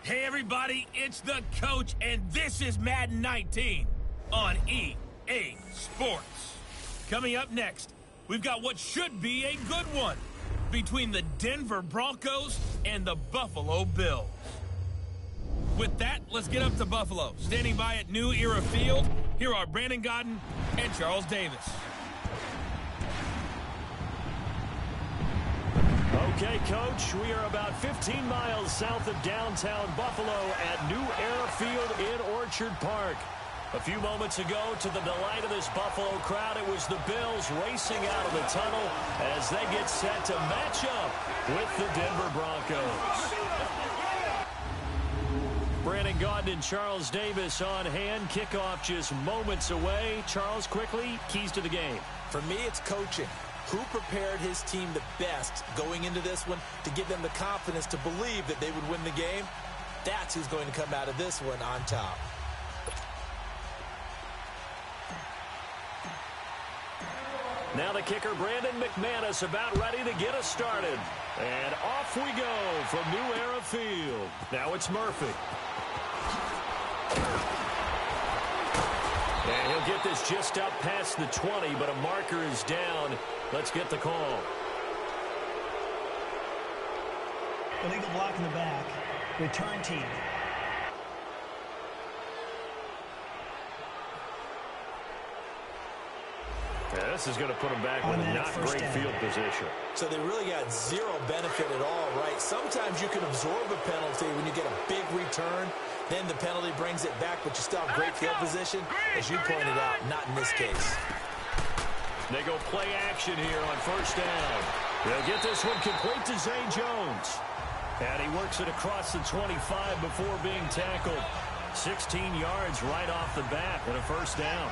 Hey everybody, it's the coach, and this is Madden 19 on EA Sports. Coming up next, we've got what should be a good one between the Denver Broncos and the Buffalo Bills. With that, let's get up to Buffalo. Standing by at New Era Field, here are Brandon Godden and Charles Davis. Okay, Coach, we are about 15 miles south of downtown Buffalo at New Era Field in Orchard Park. A few moments ago, to the delight of this Buffalo crowd, it was the Bills racing out of the tunnel as they get set to match up with the Denver Broncos. Brandon Gaudin and Charles Davis on hand. Kickoff just moments away. Charles, quickly, keys to the game. For me, it's coaching. Who prepared his team the best going into this one to give them the confidence to believe that they would win the game? That's who's going to come out of this one on top. Now the kicker, Brandon McManus, about ready to get us started. And off we go from New Era Field. Now it's Murphy. And he'll get this just up past the 20, but a marker is down. Let's get the call. Illegal block in the back. Return team. Yeah, this is going to put them back with a not great field position. So they really got zero benefit at all, right? Sometimes you can absorb a penalty when you get a big return. Then the penalty brings it back, but you still have great field position. As you pointed out, not in this case. They go play action here on first down. They'll get this one complete to Zay Jones. And he works it across the 25 before being tackled. 16 yards right off the bat and a first down.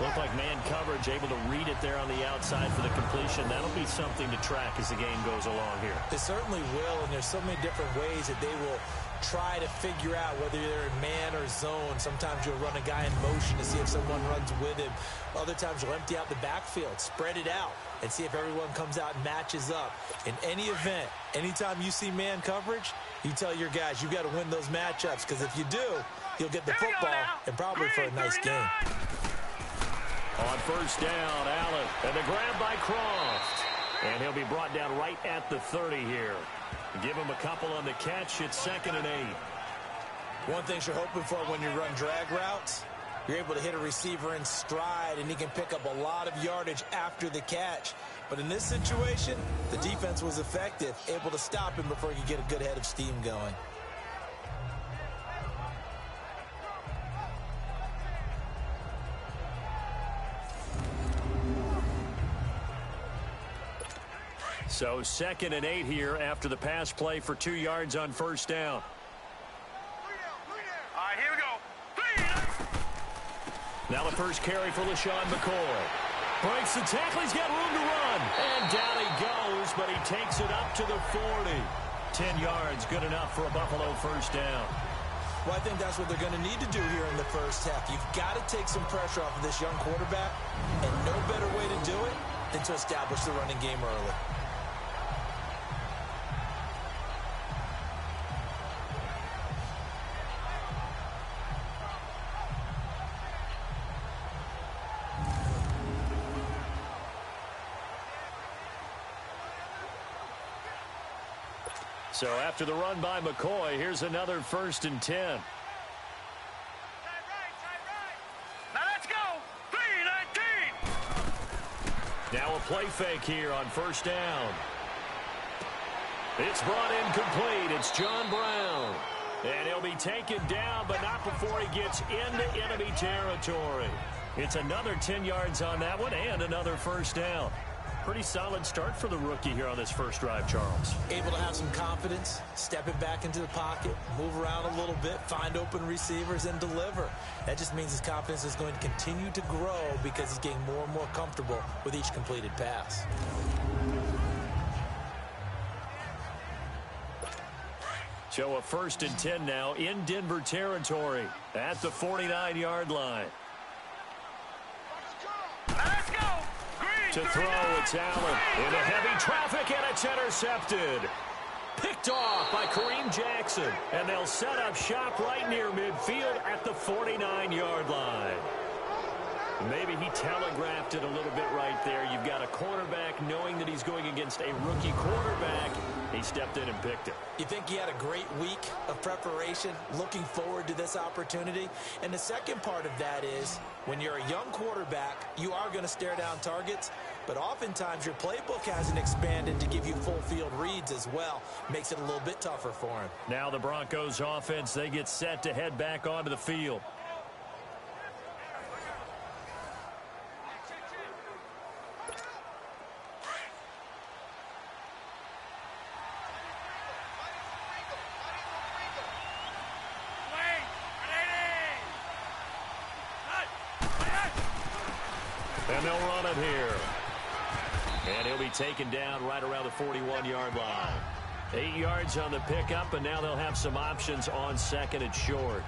Looked like man coverage, able to read it there on the outside for the completion. That'll be something to track as the game goes along here. It certainly will, and there's so many different ways that they will try to figure out whether they're in man or zone. Sometimes you'll run a guy in motion to see if someone runs with him. Other times you'll empty out the backfield, spread it out, and see if everyone comes out and matches up. In any event, anytime you see man coverage, you tell your guys you've got to win those matchups, because if you do, you'll get the football and probably for a nice game. On first down, Allen, and the grab by Croft. And he'll be brought down right at the 30 here. Give him a couple on the catch. It's 2nd and 8. One thing you're hoping for when you run drag routes, you're able to hit a receiver in stride, and he can pick up a lot of yardage after the catch. But in this situation, the defense was effective, able to stop him before he could get a good head of steam going. So 2nd and 8 here after the pass play for 2 yards on first down. All right, here we go. Now the first carry for LaShawn McCoy. Breaks the tackle. He's got room to run. And down he goes, but he takes it up to the 40. 10 yards, good enough for a Buffalo first down. Well, I think that's what they're going to need to do here in the first half. You've got to take some pressure off of this young quarterback, and no better way to do it than to establish the running game early. So after the run by McCoy, here's another 1st and 10. Now let's go. 3-19. Now a play fake here on first down. It's brought in complete. It's John Brown. And he'll be taken down, but not before he gets into enemy territory. It's another 10 yards on that one and another first down. Pretty solid start for the rookie here on this first drive, Charles. Able to have some confidence, stepping back into the pocket, move around a little bit, find open receivers, and deliver. That just means his confidence is going to continue to grow because he's getting more and more comfortable with each completed pass. So a 1st and 10 now in Denver territory at the 49-yard line. Let's go. To throw, it's Allen into heavy traffic, and it's intercepted. Picked off by Kareem Jackson. And they'll set up shop right near midfield at the 49-yard line. Maybe he telegraphed it a little bit right there. You've got a cornerback knowing that he's going against a rookie quarterback. He stepped in and picked it. You think he had a great week of preparation, looking forward to this opportunity? And the second part of that is, when you're a young quarterback, you are going to stare down targets, but oftentimes your playbook hasn't expanded to give you full field reads as well. Makes it a little bit tougher for him. Now the Broncos offense, they get set to head back onto the field. And they'll run it here. And he'll be taken down right around the 41-yard line. 8 yards on the pickup, and now they'll have some options on second and short.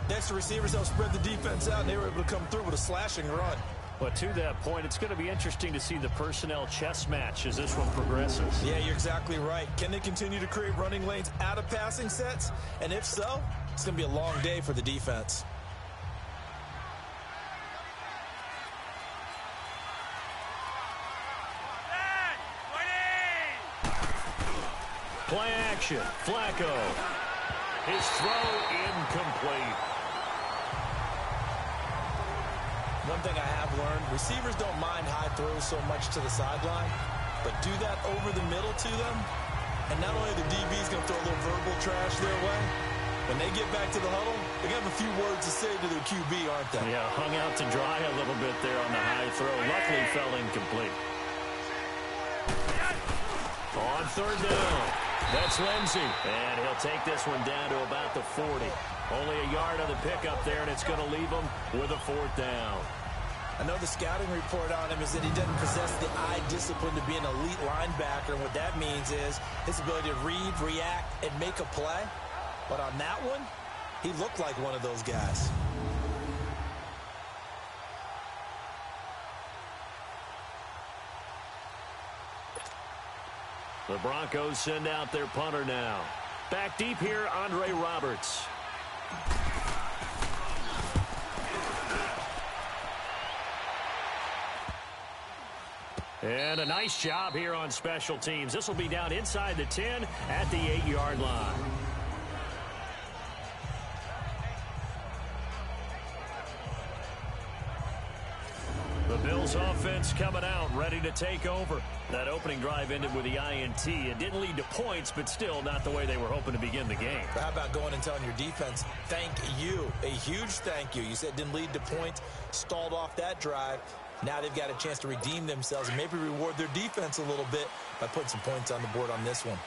Next, the receivers help spread the defense out, and they were able to come through with a slashing run. But to that point, it's going to be interesting to see the personnel chess match as this one progresses. Yeah, you're exactly right. Can they continue to create running lanes out of passing sets? And if so, it's going to be a long day for the defense. Play action. Flacco. His throw incomplete. One thing I have learned, receivers don't mind high throws so much to the sideline, but do that over the middle to them, and not only the DB's going to throw a little verbal trash their way, when they get back to the huddle, they're going to have a few words to say to their QB, aren't they? Yeah, hung out to dry a little bit there on the high throw. Luckily fell incomplete. On third down. That's Lindsey, and he'll take this one down to about the 40. Only a yard on the pickup there, and it's going to leave him with a fourth down. I know the scouting report on him is that he doesn't possess the eye discipline to be an elite linebacker, and what that means is his ability to read, react, and make a play. But on that one, he looked like one of those guys. The Broncos send out their punter now. Back deep here, Andre Roberts. And a nice job here on special teams. This will be down inside the 10 at the 8-yard line. The Bills offense coming out, ready to take over. That opening drive ended with the INT. It didn't lead to points, but still not the way they were hoping to begin the game. How about going and telling your defense, thank you, a huge thank you. You said it didn't lead to points, stalled off that drive. Now they've got a chance to redeem themselves and maybe reward their defense a little bit by putting some points on the board on this one.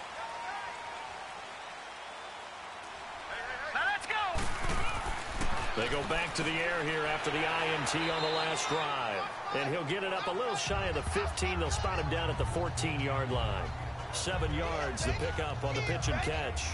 Now let's go. They go back to the air here after the INT on the last drive. And he'll get it up a little shy of the 15. They'll spot him down at the 14-yard line. 7 yards to pick up on the pitch and catch.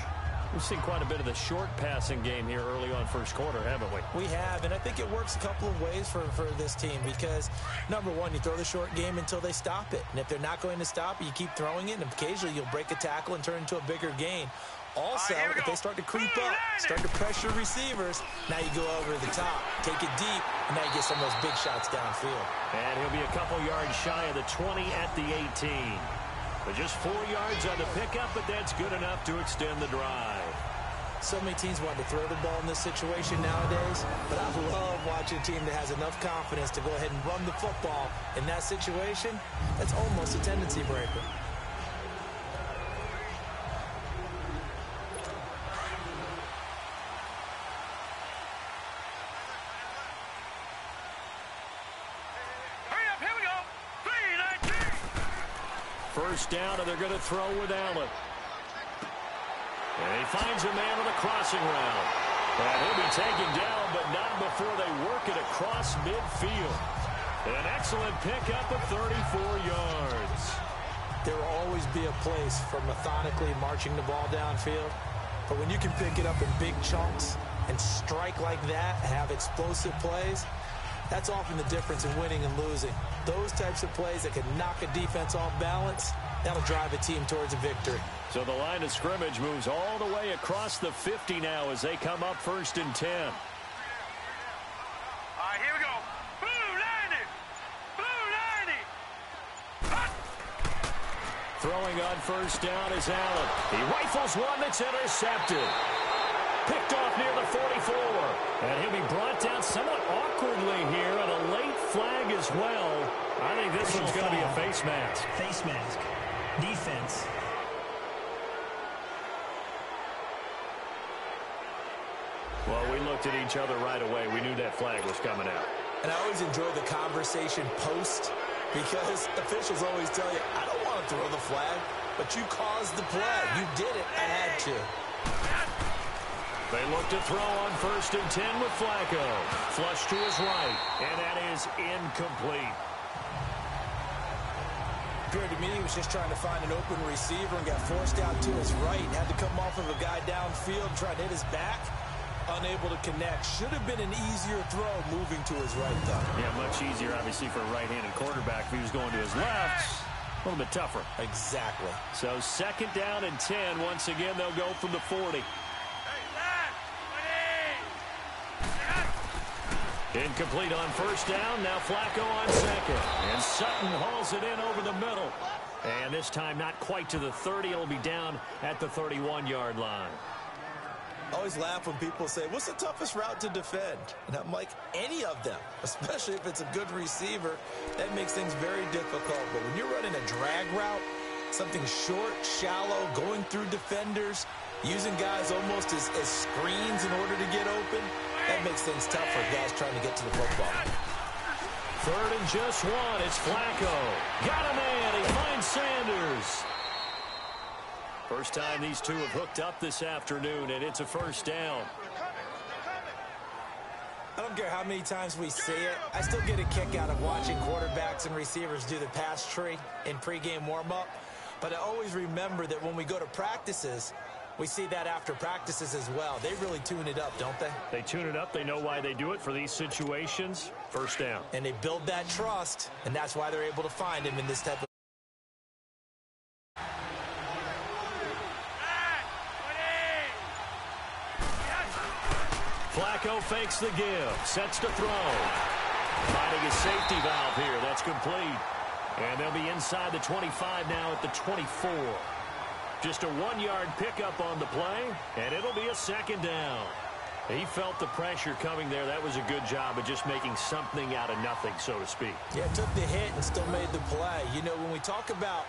We've seen quite a bit of the short passing game here early on first quarter, haven't we? We have, and I think it works a couple of ways for this team because, number one, you throw the short game until they stop it. And if they're not going to stop it, you keep throwing it, and occasionally you'll break a tackle and turn into a bigger gain. Also, if they start to creep up, start to pressure receivers, now you go over the top, take it deep, and now you get some of those big shots downfield. And he'll be a couple yards shy of the 20 at the 18. But just 4 yards on the pickup, but that's good enough to extend the drive. So many teams want to throw the ball in this situation nowadays, but I love watching a team that has enough confidence to go ahead and run the football in that situation. That's almost a tendency breaker. First down, and they're going to throw with Allen. And he finds a man on the crossing route. And he'll be taken down, but not before they work it across midfield. An excellent pickup of 34 yards. There will always be a place for methodically marching the ball downfield. But when you can pick it up in big chunks and strike like that, have explosive plays, That's often the difference in winning and losing. Those types of plays that can knock a defense off balance, that'll drive a team towards a victory. So the line of scrimmage moves all the way across the 50 now as they come up 1st and 10. All right, here we go. Blue 90. Blue 90. Hut. Throwing on 1st down is Allen. He rifles one that's intercepted. Picked off near the 44. And he'll be brought down somewhat awkwardly here, and a late flag as well. I think this one's going to be a face mask. Face mask. Defense. Well, we looked at each other right away. We knew that flag was coming out. And I always enjoy the conversation post because officials always tell you, I don't want to throw the flag, but you caused the play. You did it. I had to. They look to throw on 1st and 10 with Flacco. Flush to his right, and that is incomplete. Appeared to me he was just trying to find an open receiver and got forced out to his right. Had to come off of a guy downfield, trying to hit his back. Unable to connect. Should have been an easier throw moving to his right, though. Yeah, much easier, obviously, for a right-handed quarterback. If he was going to his left, a little bit tougher. Exactly. So 2nd down and 10. Once again, they'll go from the 40. Incomplete on 1st down. Now Flacco on 2nd. And Sutton hauls it in over the middle. And this time not quite to the 30. It'll be down at the 31-yard line. I always laugh when people say, what's the toughest route to defend? And I'm like, any of them, especially if it's a good receiver. That makes things very difficult. But when you're running a drag route, something short, shallow, going through defenders, using guys almost as screens in order to get open, that makes things tough for guys trying to get to the football. 3rd and just 1. It's Flacco. Got a man. He finds Sanders. First time these two have hooked up this afternoon, and it's a 1st down. I don't care how many times we see it. I still get a kick out of watching quarterbacks and receivers do the pass tree in pregame warm-up. But I always remember that when we go to practices, we see that after practices as well. They really tune it up, don't they? They tune it up. They know why they do it for these situations. 1st down. And they build that trust, and that's why they're able to find him in this type of... Flacco fakes the give. Sets to throw. Finding a safety valve here. That's complete. And they'll be inside the 25 now at the 24. Just a 1-yard pickup on the play, and it'll be a 2nd down. He felt the pressure coming there. That was a good job of just making something out of nothing, so to speak. Yeah, took the hit and still made the play. You know, when we talk about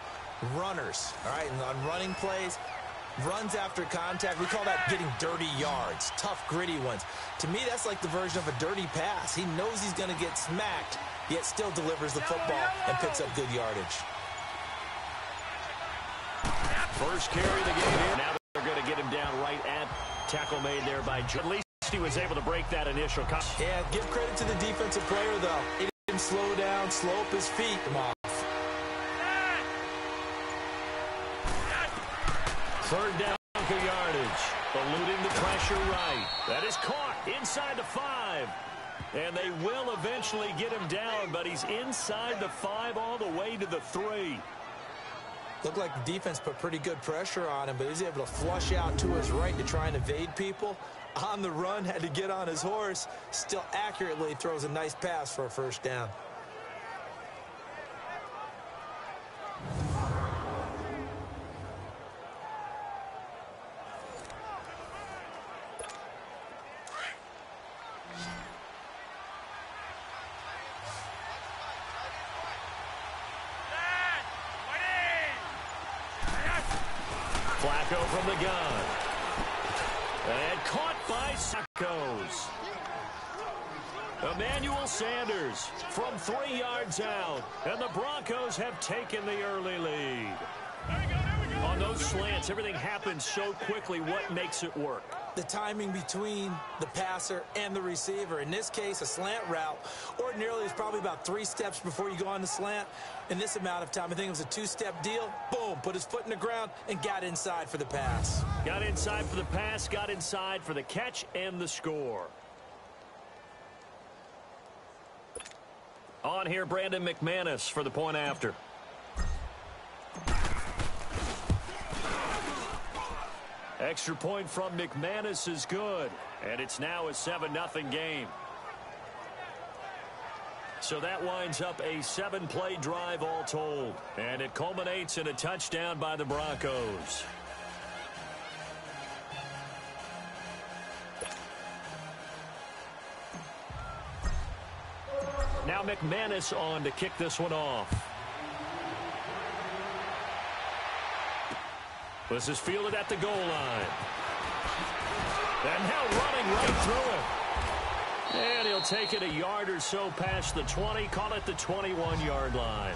runners, all right, and on running plays, runs after contact, we call that getting dirty yards, tough, gritty ones. To me, that's like the version of a dirty pass. He knows he's going to get smacked, yet still delivers the football and picks up good yardage. First carry of the game here. Now they're going to get him down right at tackle made there by Joe. At least he was able to break that initial cut. Yeah, give credit to the defensive player, though. He didn't slow down, slow up his feet. Come on. 3rd down for yardage. Eluding the pressure right. That is caught inside the 5. And they will eventually get him down, but he's inside the 5 all the way to the 3. Looked like the defense put pretty good pressure on him, but he was able to flush out to his right to try and evade people. On the run, had to get on his horse. Still accurately throws a nice pass for a 1st down. Flacco from the gun. And caught by Sackos. Emmanuel Sanders from 3 yards out. And the Broncos have taken the early lead. On those slants, everything happens so quickly. What makes it work? The timing between the passer and the receiver. In this case, a slant route. Ordinarily, it's probably about 3 steps before you go on the slant. In this amount of time, I think it was a 2-step deal. Boom, put his foot in the ground and got inside for the pass. Got inside for the pass, got inside for the catch and the score. On here, Brandon McManus for the point after. Extra point from McManus is good, and it's now a 7-0 game. So that winds up a 7-play drive all told, and it culminates in a touchdown by the Broncos. Now McManus on to kick this one off. This is fielded at the goal line. And now running right through it. And he'll take it a yard or so past the 20, call it the 21-yard line.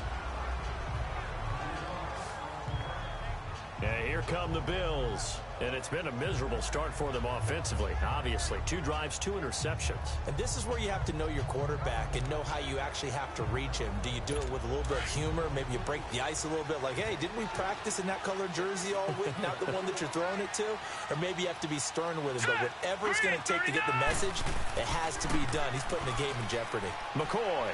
And here come the Bills. And it's been a miserable start for them offensively, obviously. 2 drives, 2 interceptions. And this is where you have to know your quarterback and know how you actually have to reach him. Do you do it with a little bit of humor? Maybe you break the ice a little bit, like, hey, didn't we practice in that colored jersey all week, not the one that you're throwing it to? Or maybe you have to be stern with him. But whatever it's going to take to get the message, it has to be done. He's putting the game in jeopardy. McCoy.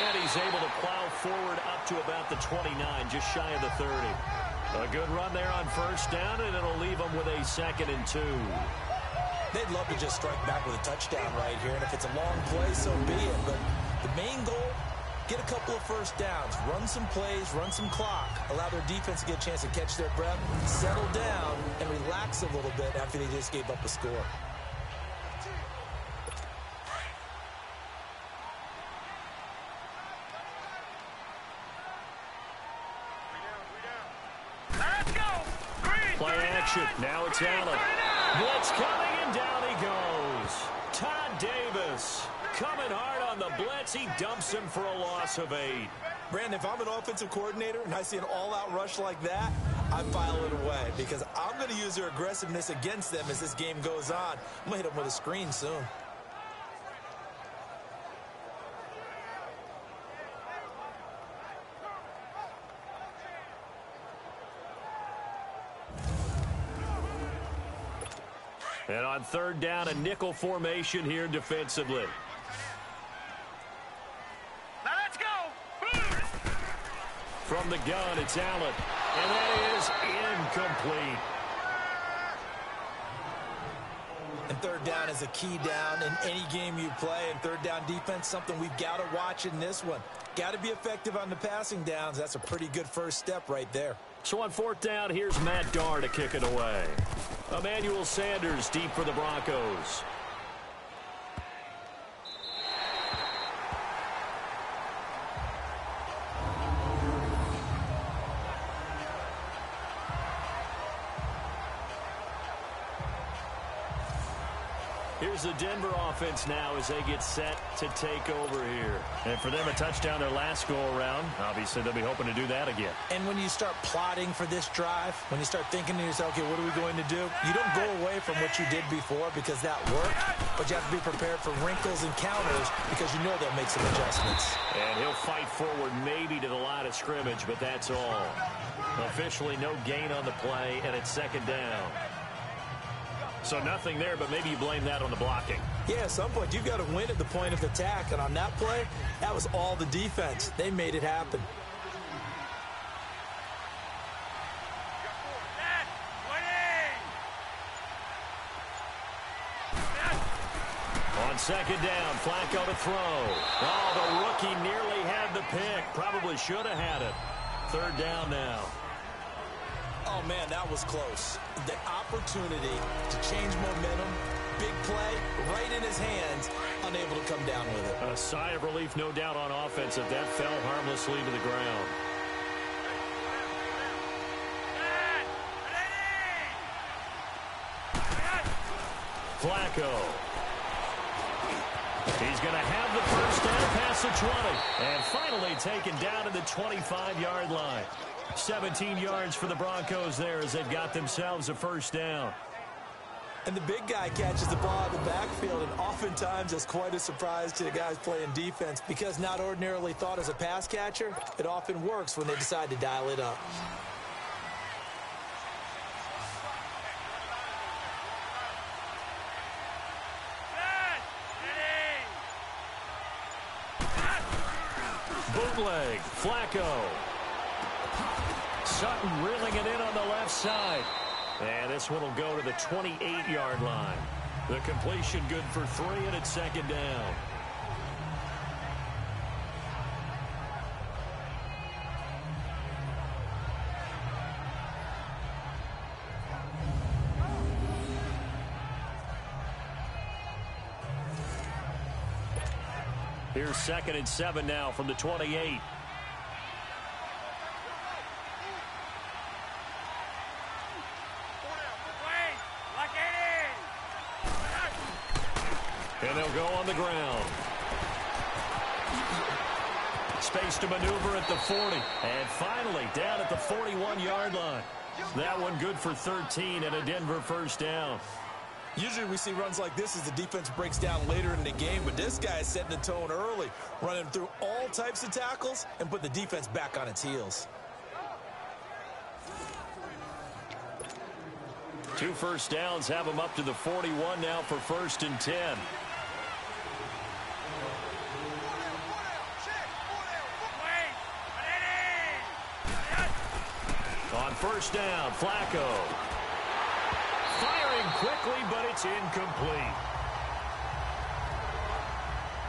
And he's able to plow forward up to about the 29, just shy of the 30. A good run there on first down, and it'll leave them with a 2nd and 2. They'd love to just strike back with a touchdown right here, and if it's a long play, so be it. But the main goal, get a couple of first downs, run some plays, run some clock, allow their defense to get a chance to catch their breath, settle down, and relax a little bit after they just gave up a score. Play action. Now it's Allen. Blitz coming, and down he goes. Todd Davis coming hard on the blitz. He dumps him for a loss of 8. Brandon, if I'm an offensive coordinator and I see an all-out rush like that, I file it away because I'm going to use their aggressiveness against them as this game goes on. I'm going to hit them with a screen soon. And on 3rd down, a nickel formation here defensively. Now let's go. From the gun, it's Allen. And that is incomplete. And 3rd down is a key down in any game you play. And 3rd down defense, something we've got to watch in this one. Got to be effective on the passing downs. That's a pretty good first step right there. So on 4th down, here's Matt Darr to kick it away. Emmanuel Sanders deep for the Broncos. Here's the Denver offense now as they get set to take over here. And for them, a touchdown their last go-around. Obviously, they'll be hoping to do that again. And when you start plotting for this drive, when you start thinking to yourself, okay, what are we going to do? You don't go away from what you did before because that worked, but you have to be prepared for wrinkles and counters because you know they'll make some adjustments. And he'll fight forward maybe to the line of scrimmage, but that's all. Officially no gain on the play, and it's 2nd down. So nothing there, but maybe you blame that on the blocking. Yeah, at some point, you've got to win at the point of attack. And on that play, that was all the defense. They made it happen. On 2nd down, Flacco to throw. Oh, the rookie nearly had the pick. Probably should have had it. 3rd down now. Oh, man, that was close. The opportunity to change momentum, big play, right in his hands, unable to come down with it. A sigh of relief, no doubt, on offense if that fell harmlessly to the ground. Flacco. He's going to have the first down past the 20. And finally taken down to the 25-yard line. 17 yards for the Broncos there as they've got themselves a first down. And the big guy catches the ball in the backfield, and oftentimes it's quite a surprise to the guys playing defense because not ordinarily thought as a pass catcher, it often works when they decide to dial it up. Bootleg. Flacco. Sutton reeling it in on the left side. And this one will go to the 28-yard line. The completion good for 3, and it's second down. Here's 2nd and 7 now from the 28. And they'll go on the ground. Space to maneuver at the 40. And finally down at the 41-yard line. That one good for 13 and a Denver first down. Usually we see runs like this as the defense breaks down later in the game, but this guy is setting the tone early, running through all types of tackles and put the defense back on its heels. 2 first downs have them up to the 41 now for 1st and 10. On 1st down, Flacco. Firing quickly, but it's incomplete.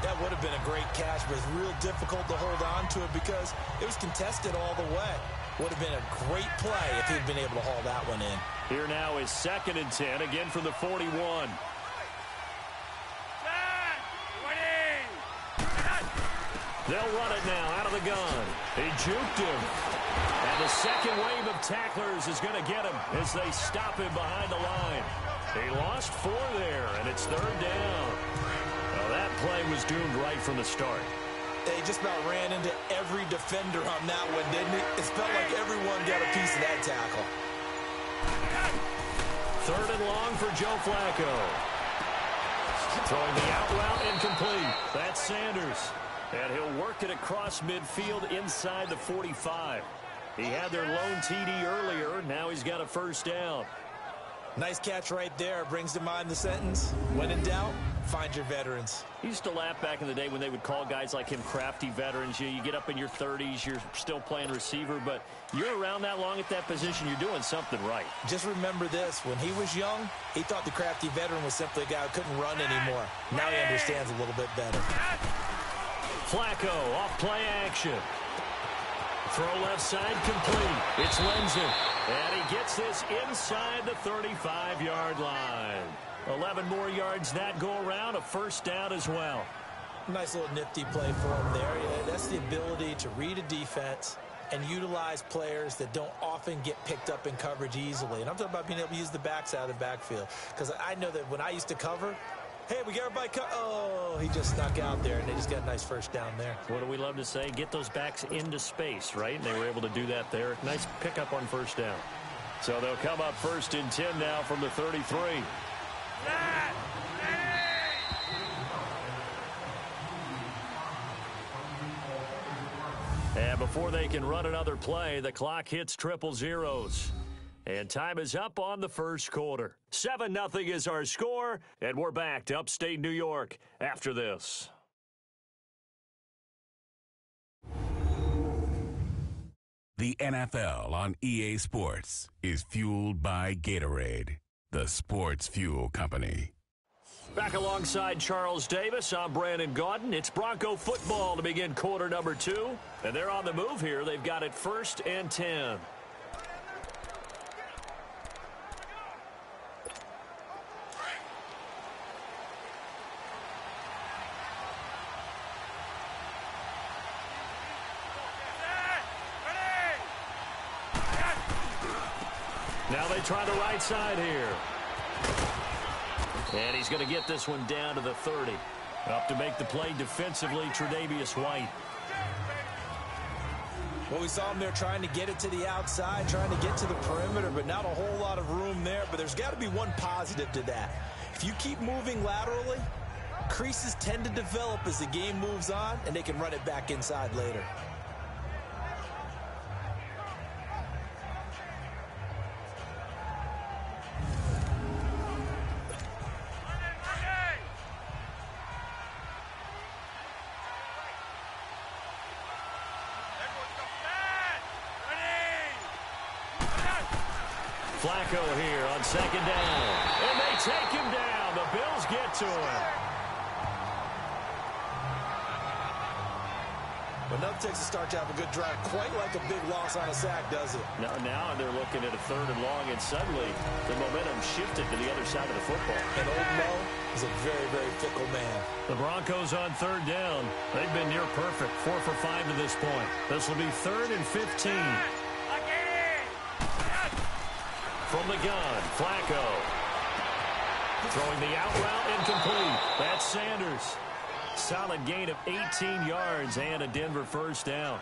That would have been a great catch, but it's real difficult to hold on to it because it was contested all the way. Would have been a great play if he'd been able to haul that one in. Here now is 2nd and 10, again from the 41. They'll run it now out of the gun. He juked him. And the second wave of tacklers is going to get him as they stop him behind the line. He lost 4 there, and it's 3rd down. Well, that play was doomed right from the start. They just about ran into every defender on that one, didn't it? It felt like everyone got a piece of that tackle. 3rd and long for Joe Flacco. Throwing the out route incomplete. That's Sanders. And he'll work it across midfield inside the 45. He had their lone TD earlier. Now he's got a first down. Nice catch right there. Brings to mind the sentence, when in doubt, find your veterans. He used to laugh back in the day when they would call guys like him crafty veterans. You get up in your 30s, you're still playing receiver, but you're around that long at that position, you're doing something right. Just remember this. When he was young, he thought the crafty veteran was simply a guy who couldn't run anymore. Now he understands a little bit better. Flacco off play action. Throw left side complete. It's Lindsay. And he gets this inside the 35-yard line. 11 more yards that go around. A first down as well. Nice little nifty play for him there. Yeah, that's the ability to read a defense and utilize players that don't often get picked up in coverage easily. And I'm talking about being able to use the backs out of the backfield. Because I know that when I used to cover, hey, we got everybody oh, he just snuck out there, and they just got a nice first down there. What do we love to say? Get those backs into space, right? And they were able to do that there. Nice pickup on first down. So they'll come up 1st and 10 now from the 33. And before they can run another play, the clock hits triple zeros. And time is up on the first quarter. 7-0 is our score, and we're back to upstate New York after this. The NFL on EA Sports is fueled by Gatorade, the sports fuel company. Back alongside Charles Davis, I'm Brandon Gaudin. It's Bronco football to begin quarter number 2. And they're on the move here. They've got it 1st and 10. Now they try the right side here. And he's going to get this one down to the 30. Up to make the play defensively, Tre'Davious White. Well, we saw him there trying to get it to the outside, trying to get to the perimeter, but not a whole lot of room there. But there's got to be one positive to that. If you keep moving laterally, creases tend to develop as the game moves on, and they can run it back inside later. Flacco here on second down. And they take him down. The Bills get to him. Enough takes to start to have a good drive. Quite like a big loss on a sack, does it? Now they're looking at a 3rd and long, and suddenly the momentum shifted to the other side of the football. And old Mo is a very, very fickle man. The Broncos on 3rd down. They've been near perfect. 4 for 5 to this point. This will be 3rd and 15. From the gun, Flacco. Throwing the out route, incomplete. That's Sanders. Solid gain of 18 yards and a Denver first down.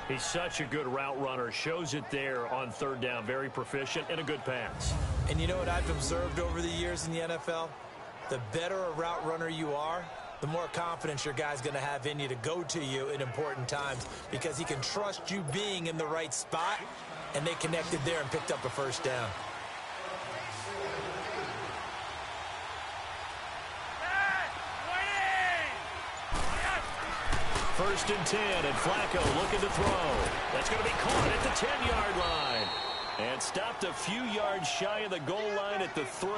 He's such a good route runner. Shows it there on 3rd down. Very proficient and a good pass. And you know what I've observed over the years in the NFL? The better a route runner you are, the more confidence your guy's going to have in you to go to you in important times because he can trust you being in the right spot, and they connected there and picked up a first down. First and 10, and Flacco looking to throw. That's going to be caught at the 10-yard line. And stopped a few yards shy of the goal line at the 3.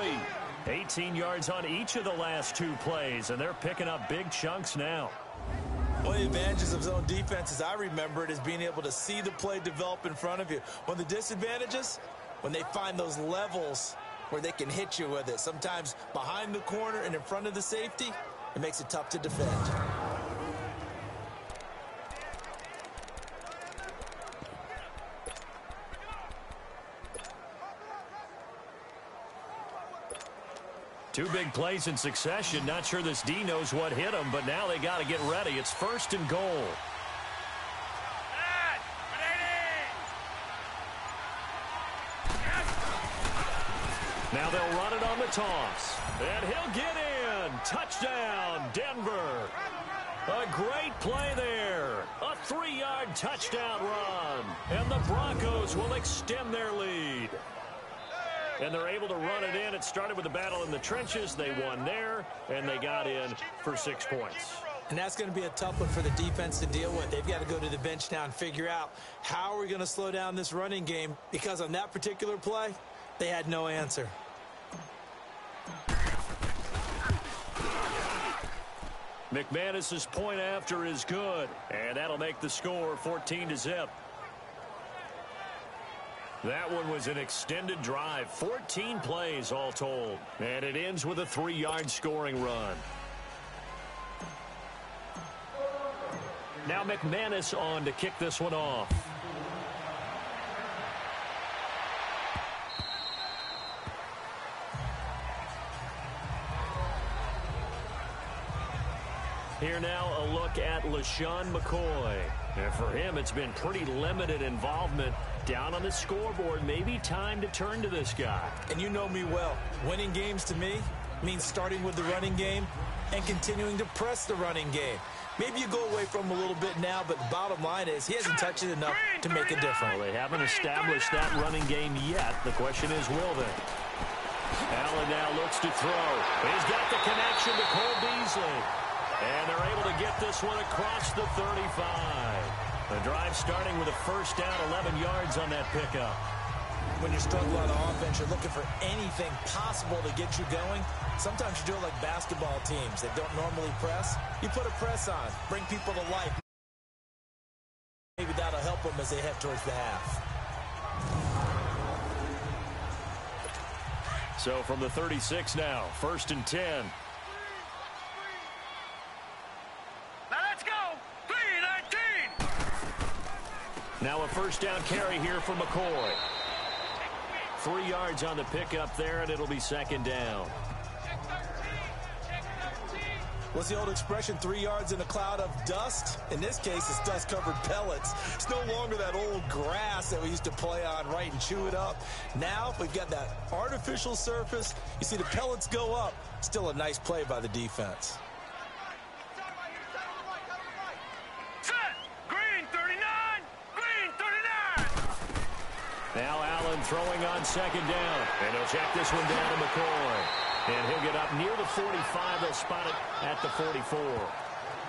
18 yards on each of the last 2 plays, and they're picking up big chunks now. One of the advantages of zone defense, as I remember it, is being able to see the play develop in front of you. One of the disadvantages, when they find those levels where they can hit you with it, sometimes behind the corner and in front of the safety, it makes it tough to defend. Two big plays in succession. Not sure this D knows what hit him, but now they got to get ready. It's 1st and goal. Now they'll run it on the toss. And he'll get in. Touchdown, Denver. A great play there. A 3-yard touchdown run. And the Broncos will extend their lead. And they're able to run it in. It started with a battle in the trenches. They won there, and they got in for 6 points. And that's going to be a tough one for the defense to deal with. They've got to go to the bench now and figure out how are we going to slow down this running game, because on that particular play, they had no answer. McManus's point after is good, and that'll make the score 14-0. That one was an extended drive, 14 plays all told, and it ends with a 3-yard scoring run. Now McManus on to kick this one off. Here now a look at LaShawn McCoy. And for him, it's been pretty limited involvement down on the scoreboard. Maybe time to turn to this guy. And you know me well. Winning games to me means starting with the running game and continuing to press the running game. Maybe you go away from him a little bit now, but the bottom line is he hasn't touched it enough to make a difference. Well, they haven't established that running game yet. The question is, will they? Allen now looks to throw. He's got the connection to Cole Beasley. And they're able to get this one across the 35. The drive starting with a first down, 11 yards on that pickup. When you struggle on offense, you're looking for anything possible to get you going. Sometimes you do it like basketball teams that don't normally press. You put a press on, bring people to life. Maybe that'll help them as they head towards the half. So from the 36 now, 1st and 10. Now a first down carry here for McCoy. 3 yards on the pickup there, and it'll be 2nd down. What's the old expression, 3 yards in a cloud of dust? In this case, it's dust-covered pellets. It's no longer that old grass that we used to play on, right, and chew it up. Now we've got that artificial surface. You see the pellets go up. Still a nice play by the defense. Now Allen throwing on 2nd down. And he'll check this one down to McCoy. And he'll get up near the 45. They'll spot it at the 44.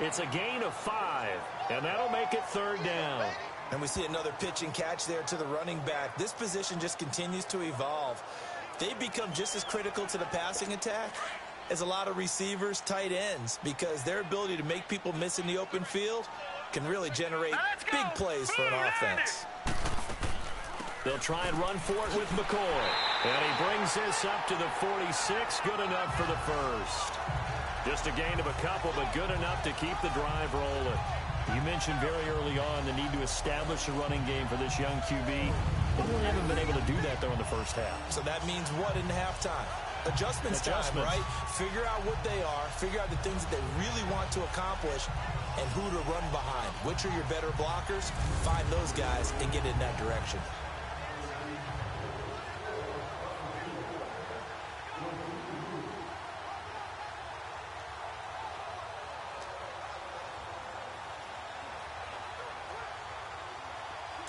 It's a gain of 5. And that'll make it 3rd down. And we see another pitch and catch there to the running back. This position just continues to evolve. They become just as critical to the passing attack as a lot of receivers, tight ends, because their ability to make people miss in the open field can really generate big plays for an offense. They'll try and run for it with McCoy. And he brings this up to the 46. Good enough for the first. Just a gain of a couple, but good enough to keep the drive rolling. You mentioned very early on the need to establish a running game for this young QB. They really haven't been able to do that, though, in the first half. So that means what in halftime? Adjustments time, right? Figure out what they are, figure out the things that they really want to accomplish, and who to run behind. Which are your better blockers? Find those guys and get in that direction.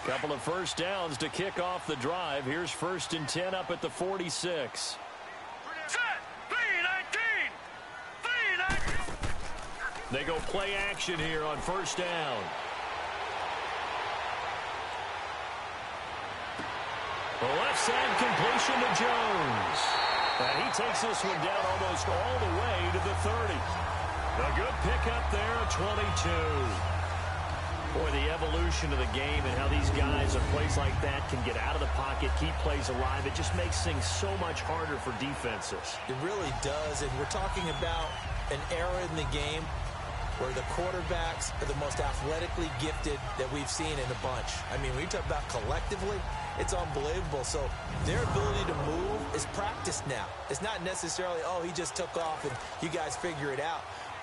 Couple of first downs to kick off the drive. Here's 1st and 10 up at the 46. Set. 3-19. 3-19. They go play action here on 1st down. The left side completion to Jones. And he takes this one down almost all the way to the 30. A good pickup there at 22. Boy, the evolution of the game and how these guys at plays like that can get out of the pocket, keep plays alive, it just makes things so much harder for defenses. It really does, and we're talking about an era in the game where the quarterbacks are the most athletically gifted that we've seen in a bunch. I mean, when you talk about collectively, it's unbelievable. So their ability to move is practiced now. It's not necessarily, oh, he just took off and you guys figure it out.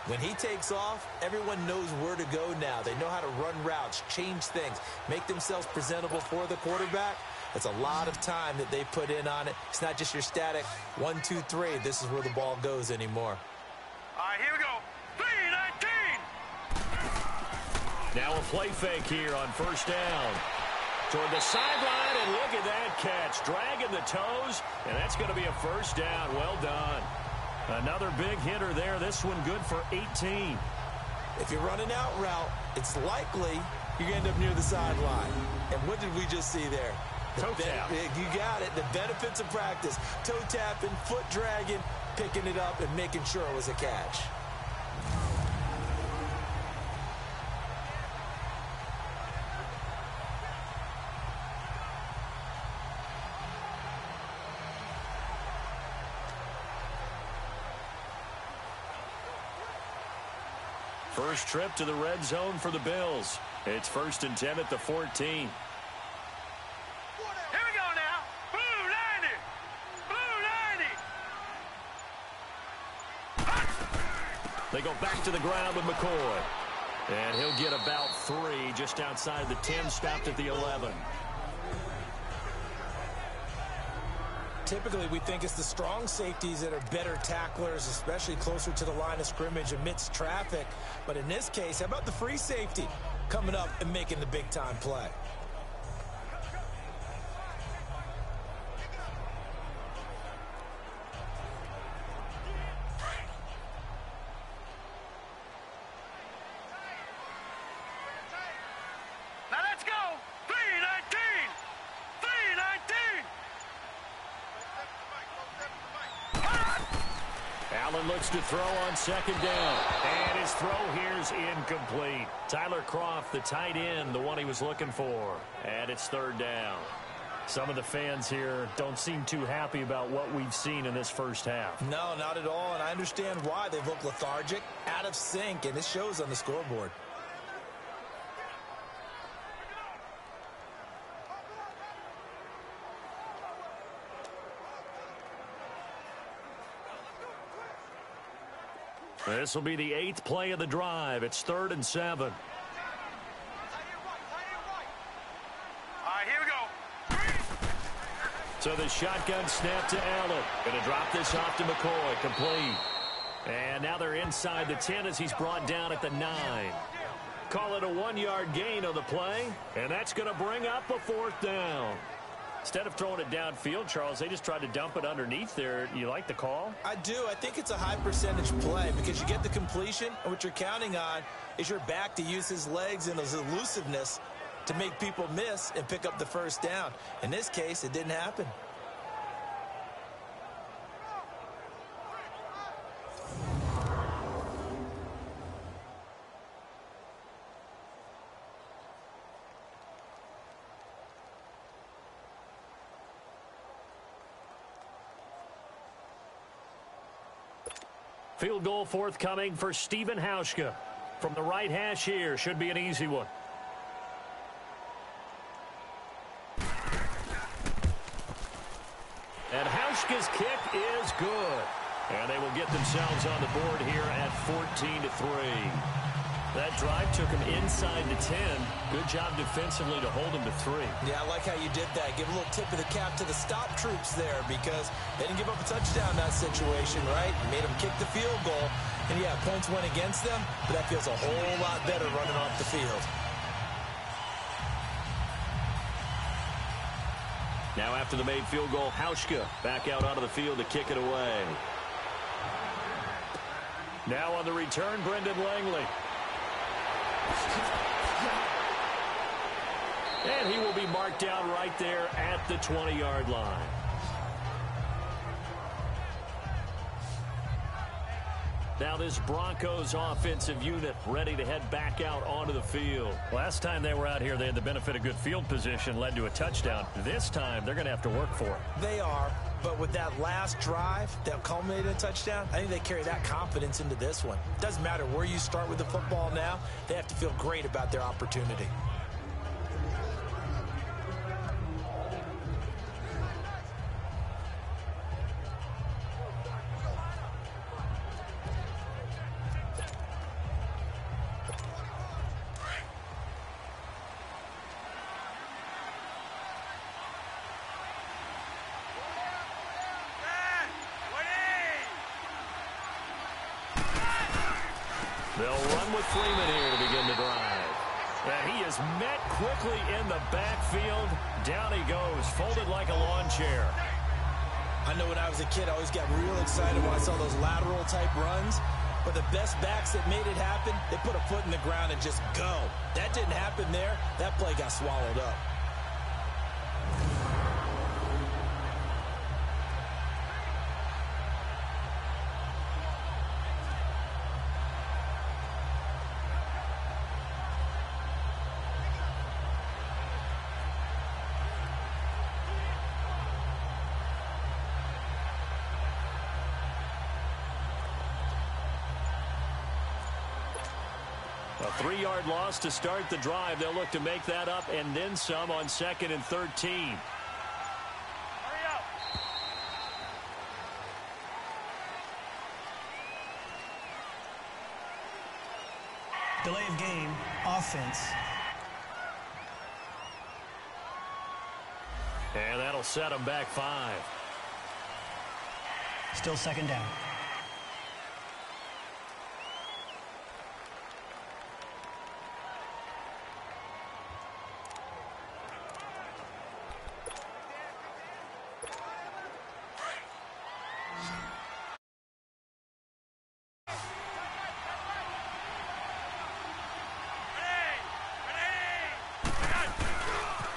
When he takes off, everyone knows where to go now. They know how to run routes, change things, make themselves presentable for the quarterback. It's a lot of time that they put in on it. It's not just your static 1, 2, 3. This is where the ball goes anymore. All right, here we go. 3-19. Now a play fake here on 1st down. Toward the sideline, and look at that catch. Dragging the toes, and that's going to be a 1st down. Well done. Another big hitter there. This one good for 18. If you're running out route, it's likely you're going to end up near the sideline. And what did we just see there? Toe tap. You got it. The benefits of practice. Toe tapping, foot dragging, picking it up, and making sure it was a catch. First trip to the red zone for the Bills. It's 1st and 10 at the 14. Here we go now. Blue 90. Blue 90. They go back to the ground with McCoy. And he'll get about 3 just outside the 10, stopped at the 11. Typically, we think it's the strong safeties that are better tacklers, especially closer to the line of scrimmage amidst traffic. But in this case, how about the free safety coming up and making the big-time play? Now let's go. 3-19. 3-19. Allen looks to throw on 2nd down. And his throw here's incomplete. Tyler Kroft, the tight end, the one he was looking for. And it's 3rd down. Some of the fans here don't seem too happy about what we've seen in this first half. No, not at all, and I understand why. They've looked lethargic, out of sync, and it shows on the scoreboard. This will be the 8th play of the drive. It's 3rd and 7. All right, here we go. So the shotgun snap to Allen. Going to drop this off to McCoy. Complete. And now they're inside the 10 as he's brought down at the 9. Call it a 1-yard gain on the play. And that's going to bring up a 4th down. Instead of throwing it downfield, Charles, they just tried to dump it underneath there. You like the call? I do. I think it's a high percentage play because you get the completion, and what you're counting on is your back to use his legs and his elusiveness to make people miss and pick up the first down. In this case, it didn't happen. Field goal forthcoming for Stephen Hauschka. From the right hash here, should be an easy one. And Hauschka's kick is good. And they will get themselves on the board here at 14-3. That drive took him inside the 10. Good job defensively to hold him to 3. Yeah, I like how you did that. Give a little tip of the cap to the stop troops there because they didn't give up a touchdown in that situation, right? Made them kick the field goal. And, yeah, points went against them, but that feels a whole lot better running off the field. Now after the made field goal, Hauschka back out onto the field to kick it away. Now on the return, Brendan Langley. And he will be marked down right there at the 20-yard line. Now this Broncos offensive unit ready to head back out onto the field. Last time they were out here, they had the benefit of good field position, led to a touchdown. This time, they're going to have to work for it. They are, but with that last drive that culminated in a touchdown, I think they carry that confidence into this one. Doesn't matter where you start with the football now, they have to feel great about their opportunity. They'll run with Freeman here to begin the drive. And he is met quickly in the backfield. Down he goes, folded like a lawn chair. I know when I was a kid, I always got real excited when I saw those lateral type runs. But the best backs that made it happen, they put a foot in the ground and just go. That didn't happen there. That play got swallowed up. A 3-yard loss to start the drive. They'll look to make that up and then some on 2nd and 13. Hurry up. Delay of game, offense. And that'll set them back 5. Still second down.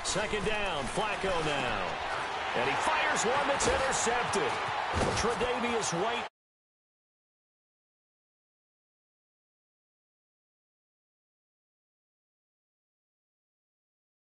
Second down, Flacco now. And he fires one that's intercepted. Tre'Davious White